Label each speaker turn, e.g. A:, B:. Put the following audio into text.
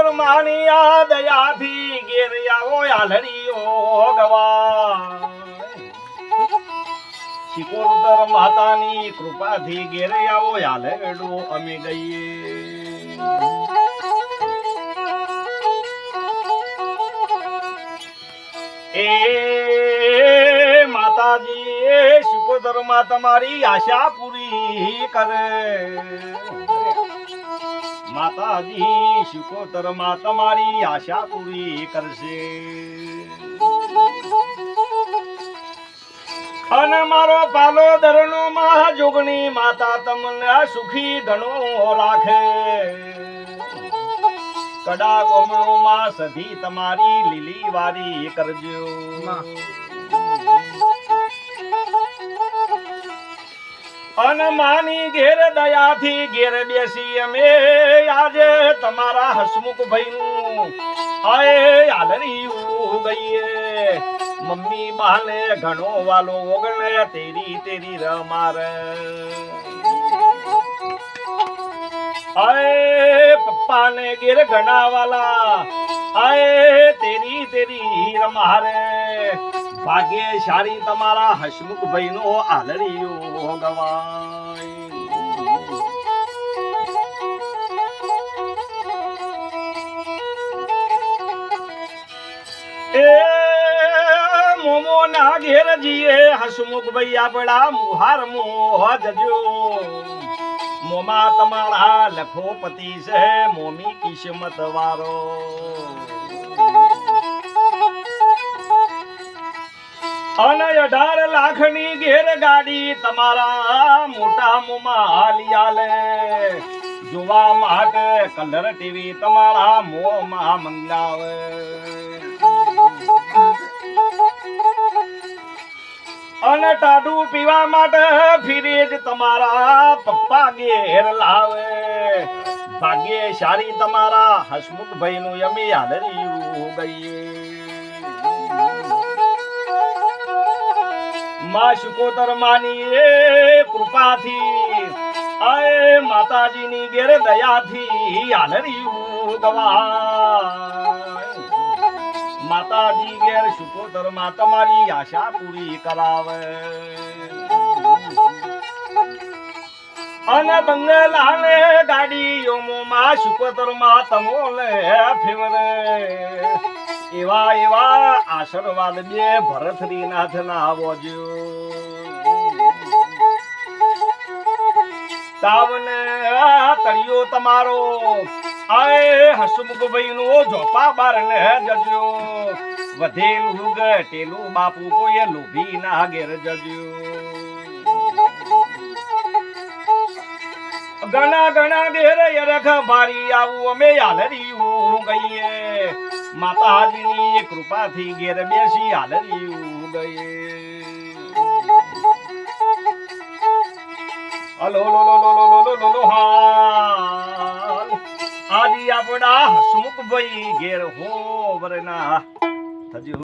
A: શિકોતર માની આ દયાથી ઘેર આવો આલડીઓ ગવા શિકોતર માતાની કૃપાથી ઘેર આવો આલડો અમે ગઈએ એ માતાજી શિકોતર માં તમારી આશા પૂરી કરે માતાજી શિકોતર માં તમારી આશા પૂરી કરશે અને મારો પાલો દરનો માં જોગણી માતા તમને સુખી ઘણો રાખે કડા ગોમણો માં સધી તમારી લીલી વારી કરજો અને માની ઘેર દયાથી ઘેર બેસી અમે આજે તમારા હસમુખ ભાઈ નું આય આલરી ગઈએ મમ્મી બાને ઘણો વાલો ઓગણે તેરી તેરી રમારે આય પપ્પા ને ઘેર ઘણા વાલા આય તેરી તેરી રમારે ભાગ્યશાળી તમારા હસમુખ ભાઈ નો આલડીઓ ગવાય એ મોમો ના ઘેર જીએ હસમુખ ભાઈ આપડા મુહાર મોહ જજો મોમા તમારા લખોપતિ છે મોમી કિસ્મત વાળો અને 18 લાખની ઘેર ગાડી તમારા મોટા મોમાં હાલિયાલે જોવા માટે કલર ટીવી તમારા મોમાં મંગાવે અને ટાડું પીવા માટે ફ્રીજ તમારા પપ્પા ઘેર લાવે ભાગ્યશાળી તમારા હસમુખ ભાઈ નું યમી હાલરી ગઈએ માં શિકોતર માની એ કૃપાથી આય માતાજીની ઘેર દયાથી હાલરી ગવાય માતાજી ઘેર શિકોતર માં તમારી આશા પૂરી કરાવે અને બંગલાને ગાડીઓ માં શિકોતર માં તમોલે ફેવરે એવા એવા આશીર્વાદ બે ભરતરીનાથ ના આવજો તાવને તળિયો તમારો આય હસમુખ ભાઈ નો જોપા બાર ને જજો વધેલું ઘટેલું બાપુ કોઈ લોભી ના ઘેર જજો ઘણા ઘણા ઘેર રખ ભારી આવું અમે હાલરી ગઈએ માતાજીની કૃપાથી ઘેર બેસી હાલરી ગઈએ હલો લો લો લો લો લો લો લો હાલ આજી આપડા હસમુખ ભાઈ ઘેર હો વરના થજો